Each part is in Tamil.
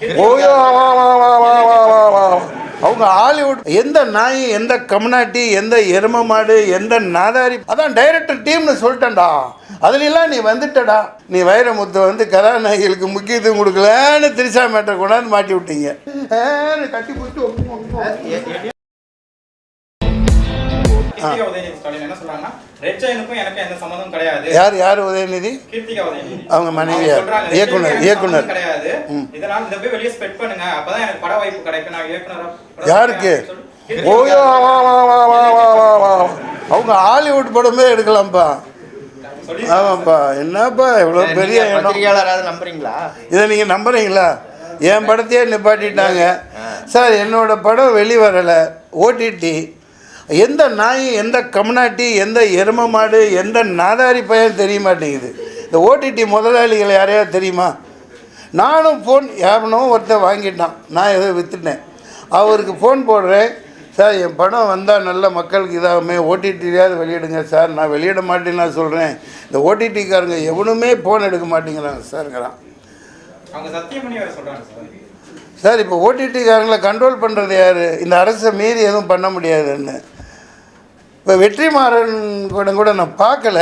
ஓயோ அவங்க ஹாலிவுட் எந்த நாய், எந்த கம்னாட்டி, எந்த எரும மாடு, எந்த நாதாரி, அதான் டைரக்டர் டீம்னு சொல்லிட்டேன்டா. அதுலாம் நீ வந்துட்டடா. நீ வைரமுத்து வந்து கதாநாயகிகளுக்கு முக்கியத்துவம் கொடுக்கலன்னு திரிசா மேட்டர் கொண்டாந்து மாட்டி விட்டீங்க. கட்டி பிடிச்சி யார் யார் உதயநிதி? அவங்க மனைவியார், இயக்குனர். யாருக்கு? ஓயோ அவங்க ஹாலிவுட் படமே எடுக்கலாம்ப்பா. ஆமாப்பா, என்னப்பா எவ்வளோ பெரிய நம்புறீங்களா? இதை நீங்கள் நம்புறீங்களா? என் படத்தையே நிப்பாட்டிட்டாங்க சார். என்னோட படம் வெளிவரலை. ஓடிடி எந்த நாய், எந்த கம்னாட்டி, எந்த எரும மாடு, எந்த நாதாரி பையன் தெரிய மாட்டேங்குது. இந்த ஓடிடி முதலாளிகள் யாரையாவது தெரியுமா? நானும் ஃபோன் யாருனோ ஒருத்தர் வாங்கிட்டான், நான் ஏதோ விற்றுட்டேன். அவருக்கு ஃபோன் போடுறேன், சார் என் படம் வந்தால் நல்ல மக்களுக்கு இதாகுமே, ஓடிடியாவது வெளியிடுங்க சார். நான் வெளியிட மாட்டேன்னு நான் சொல்கிறேன். இந்த ஓடிடிக்காரங்க எவனுமே ஃபோன் எடுக்க மாட்டேங்கிறாங்க சார்ங்கிறான். சார் இப்போ ஓடிடிக்காரங்களை கண்ட்ரோல் பண்ணுறது யார்? இந்த அரசை மீறி எதுவும் பண்ண முடியாதுன்னு. இப்போ வெற்றிமாறன் கூட நான் பார்க்கல.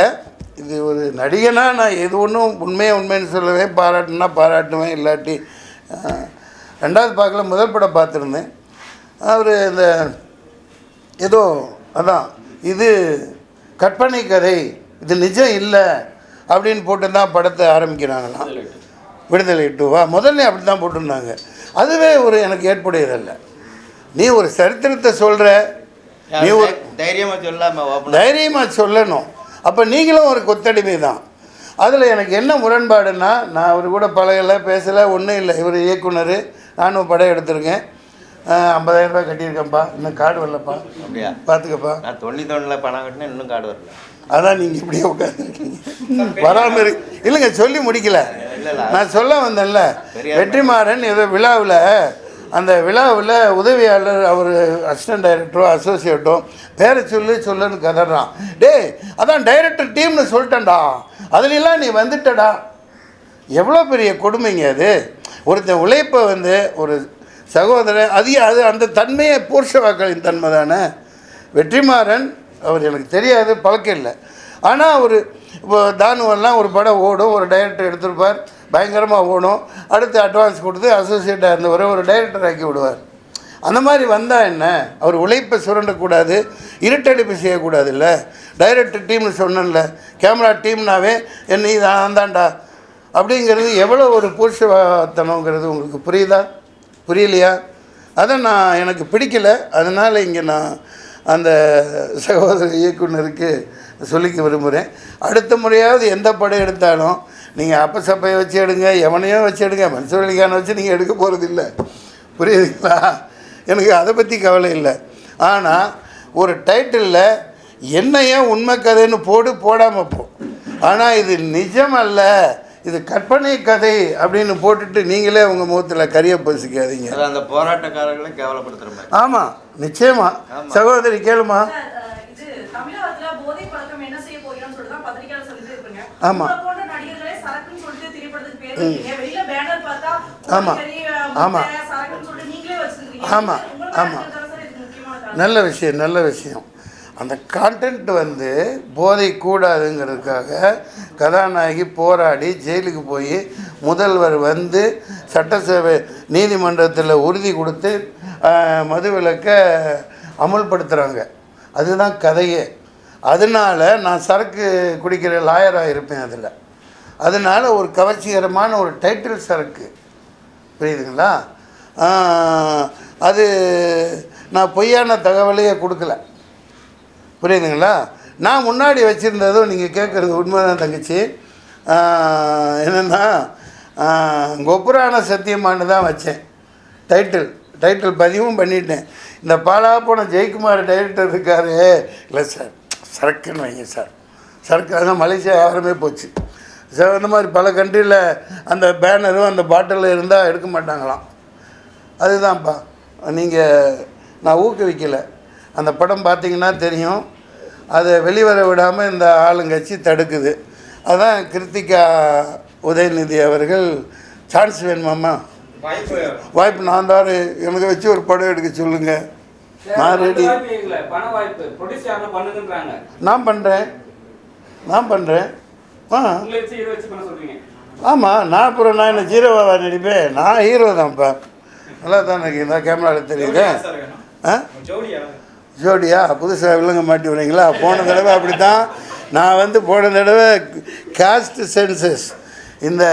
இது ஒரு நடிகனாக நான் எது ஒன்றும் உண்மைன்னு சொல்லுவேன். பாராட்டுனா பாராட்டுவேன், இல்லாட்டி ரெண்டாவது பார்க்கல. முதல் படம் பார்த்துருந்தேன். அவர் இந்த ஏதோ அதான் இது கற்பனை கதை, இது நிஜம் இல்லை அப்படின்னு போட்டு தான் படத்தை ஆரம்பிக்கிறாங்களாம். விடுதலை 2வா முதல்ல அப்படி தான் போட்டிருந்தாங்க. அதுவே ஒரு எனக்கு ஏற்புடையதல்ல. நீ ஒரு சரித்திரத்தை சொல்கிற, நீ ஒரு தைரியமாக சொல்லணும். அப்போ நீங்களும் ஒரு கொத்தடிமை தான். அதில் எனக்கு என்ன முரண்பாடுன்னா, நான் அவர் கூட பழகலை, பேசலை, ஒன்றும் இல்லை. இவர் இயக்குனர், நானும் படம் எடுத்திருக்கேன். 50,000 ரூபாய் கட்டியிருக்கேன்ப்பா, இன்னும் கார்டு வரலப்பா. அப்படியா? பார்த்துக்கப்பா. நான் 99 பணம் கட்டினேன், இன்னும் கார்டு வரல. அதான் நீங்கள் இப்படியே உட்காந்துருக்கீங்க, வராமல் இருக்கு. இல்லைங்க, சொல்லி முடிக்கல. நான் சொல்ல வந்தேன்ல, வெற்றிமாறன் ஏதோ விழாவில், அந்த விழாவில் உதவியாளர், அவர் அசிஸ்டன்ட் டைரக்டரோ அசோசியேட்டோ பேரை சொல்லுன்னு கதறான். டே அதான் டைரக்டர் டீம்னு சொல்லிட்டேன்டா. அதுலாம் நீ வந்துட்டடா. எவ்வளோ பெரிய கொடுமைங்க அது. ஒருத்தன் உழைப்பை வந்து ஒரு சகோதரன் அது அந்த தன்மையை பூர்ஷவாக்களின் தன்மை தானே. வெற்றிமாறன் அவர் எனக்கு தெரியாது, பழக்கம் இல்லை. ஆனால் அவர் இப்போ தானுவெல்லாம் ஒரு படம் ஓடும், ஒரு டைரக்டர் எடுத்திருப்பார், பயங்கரமாக ஓடும், அடுத்து அட்வான்ஸ் கொடுத்து அசோசியேட்டாக இருந்தவரை ஒரு டைரக்டர் ஆக்கி விடுவார். அந்த மாதிரி வந்தால் என்ன, அவர் உழைப்பை சுரண்டக்கூடாது, இருட்டடிப்பு செய்யக்கூடாது. இல்லை டைரக்டர் டீம்னு சொன்னேன்ல, கேமரா டீம்னாவே என்ன நான் தான்டா அப்படிங்கிறது எவ்வளோ ஒரு புருஷத்தனங்கிறது உங்களுக்கு புரியுதா? புரியலையா? அதை எனக்கு பிடிக்கலை. அதனால் இங்கே நான் அந்த சகோதர இயக்குனருக்கு சொல்லிக்க விரும்புகிறேன். அடுத்த முறையாவது எந்த படம் எடுத்தாலும் நீங்கள் அப்பசப்பையை வச்சு எடுங்க, எவனையும் வச்சு எடுங்க, மன்சூர் வச்சு நீங்கள் எடுக்க போகிறதில்ல. புரியுதுங்களா? எனக்கு அதை பற்றி கவலை இல்லை. ஆனால் ஒரு டைட்டிலில் என்னையே உண்மை கதைன்னு போடாமல் போ. ஆனால் இது நிஜம் அல்ல, இது கற்பனை கதை அப்படின்னு போட்டுட்டு நீங்களே உங்கள் முகத்தில் கரிய பசிக்காதீங்க. அந்த போராட்டக்காரர்களை கேவலப்படுத்துகிறேன். ஆமாம், நிச்சயமா. சகோதரி கேளுமா. ஆமாம் ஆமாம் ஆமாம் ஆமாம் ஆமாம், நல்ல விஷயம், நல்ல விஷயம். அந்த கான்டென்ட் வந்து போதை கூடாதுங்கிறதுக்காக கதாநாயகி போராடி ஜெயிலுக்கு போய் முதல்வர் வந்து சட்டசபை நீதிமன்றத்தில் உறுதி கொடுத்து மதுவிலக்கை அமுல்படுத்துகிறாங்க. அதுதான் கதையே. அதனால் நான் சரக்கு குடிக்கிற லாயராக இருப்பேன் அதில். அதனால் ஒரு கவர்ச்சிகரமான ஒரு டைட்டில் சரக்கு, புரியுதுங்களா? அது நான் பொய்யான தகவலையே கொடுக்கல, புரியுதுங்களா? நான் முன்னாடி வச்சுருந்ததும் நீங்கள் கேட்குறது உண்மைதான் தங்கச்சி. என்னென்னா கொப்புரான சத்தியமானு தான் வச்சேன். டைட்டில் பதிவும் பண்ணிட்டேன். இந்த பாலா போன ஜெயக்குமார் டைரக்டர் இருக்கார், இல்லை சார் சரக்குன்னு வைங்க சார், சரக்கு. அதுதான் மலேசியா யாருமே போச்சு சார். அந்த மாதிரி பல கண்ட்ரியில் அந்த பேனரும் அந்த பாட்டிலில் இருந்தால் எடுக்க மாட்டாங்களாம். அதுதான்ப்பா, நீங்கள் நான் ஊக்குவிக்கலை. அந்த படம் பார்த்திங்கன்னா தெரியும், அதை வெளிவர விடாமல் இந்த ஆளுங்கட்சி தடுக்குது. அதான் கிருத்திகா உதயநிதி அவர்கள் சான்ஸ் வேணுமாம்மா, வாய்ப்பு நான் தான் எனக்கு வச்சு ஒரு படம் எடுக்க சொல்லுங்க, நான் ரெடி. நான் பண்ணுறேன். ஆமாம், நான் அப்புறம் நான் என்ன ஹீரோவா நடிப்பேன்? நான் ஹீரோ தான்ப்பா. நல்லா தான் இருக்கீங்களா? கேமராவில் தெரியுது. ஜோடியா புதுசாக விலங்க மாட்டி விடுறீங்களா? போன தடவை அப்படி தான். நான் போன தடவை காஸ்ட் சென்சஸ் இந்த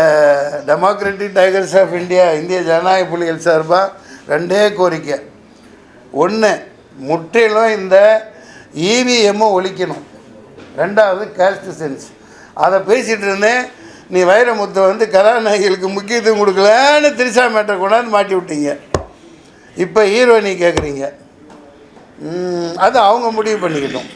டெமோக்ராட்டிக் டைகர்ஸ் ஆஃப் இந்தியா, இந்திய ஜனநாயக புலிகள் சார்பாக 2 கோரிக்கை. 1, முற்றிலும் இந்த இவிஎம்மை ஒழிக்கணும். 2வது காஸ்ட் சென்ஸ். அதை பேசிகிட்டு இருந்தேன். நீ வைரமுத்து கதாநாயகிகளுக்கு முக்கியத்துவம் கொடுக்கலன்னு திரிஷா மேட்டை கொண்டாந்து மாட்டி விட்டீங்க. இப்போ ஹீரோயினி கேட்குறீங்க. அது அவங்க முடிவு பண்ணிக்கிட்டோம்.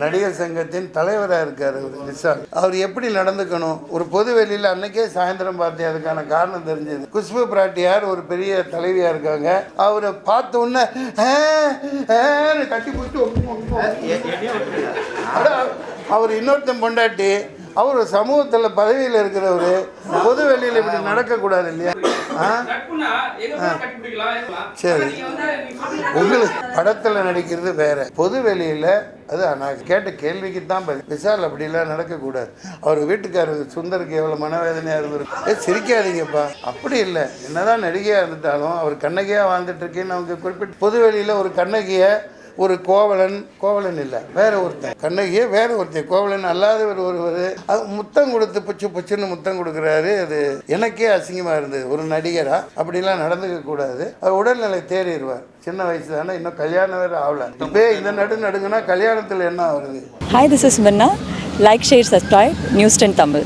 நடிகர் சங்கத்தின் தலைவராக இருக்கார் விஷால். அவர் எப்படி நடந்துக்கணும், ஒரு பொது வெளியில் அன்னைக்கே சாயந்தரம் பார்த்தேன். அதுக்கான காரணம் தெரிஞ்சது. குஷ்பு பிராட்டியார் ஒரு பெரிய தலைவியாக இருக்காங்க. அவரை பார்த்த உடனே கட்டி பிடிச்சி அவர் இன்னொருத்தன் பொண்டாட்டி. அவர் சமூகத்தில் பதவியில் இருக்கிறவர் பொது வெளியில் இப்படி நடக்கக்கூடாது இல்லையா? சரி, உங்களுக்கு படத்தில் நடிக்கிறது வேற, பொது வெளியில் அது நான் கேட்ட கேள்விக்கு தான் பதில். விஷால் அப்படிலாம் நடக்கக்கூடாது. அவர் வீட்டுக்காரர் சுந்தருக்கு எவ்வளோ மனவேதனையாக இருந்திருக்கு. சிரிக்காதீங்கப்பா, அப்படி இல்லை. என்னதான் நடிகையாக இருந்துட்டாலும் அவர் கண்ணகியாக வாழ்ந்துட்டு இருக்கேன்னு அவங்க குறிப்பிட்டு பொது வெளியில் ஒரு கண்ணகியை, ஒரு கோவலன் இல்லை, வேற ஒருத்தன் கண்ணகியே, வேற ஒருத்தன் கோவலன் அல்லாதவர் ஒருவர் அது முத்தம் கொடுத்து புச்சுன்னு முத்தம் கொடுக்குறாரு. அது எனக்கே அசிங்கமாக இருந்தது. ஒரு நடிகரா அப்படிலாம் நடந்துக்க கூடாது. அவர் உடல்நிலை தேறிடுவார். சின்ன வயசு தானே, இன்னும் கல்யாணம் வேறு ஆகல. இப்போ இந்த நடுங்கன்னா கல்யாணத்தில் என்ன ஆகுறது? Hi, this is Minna. Like, share, subscribe, News 10 Tamil.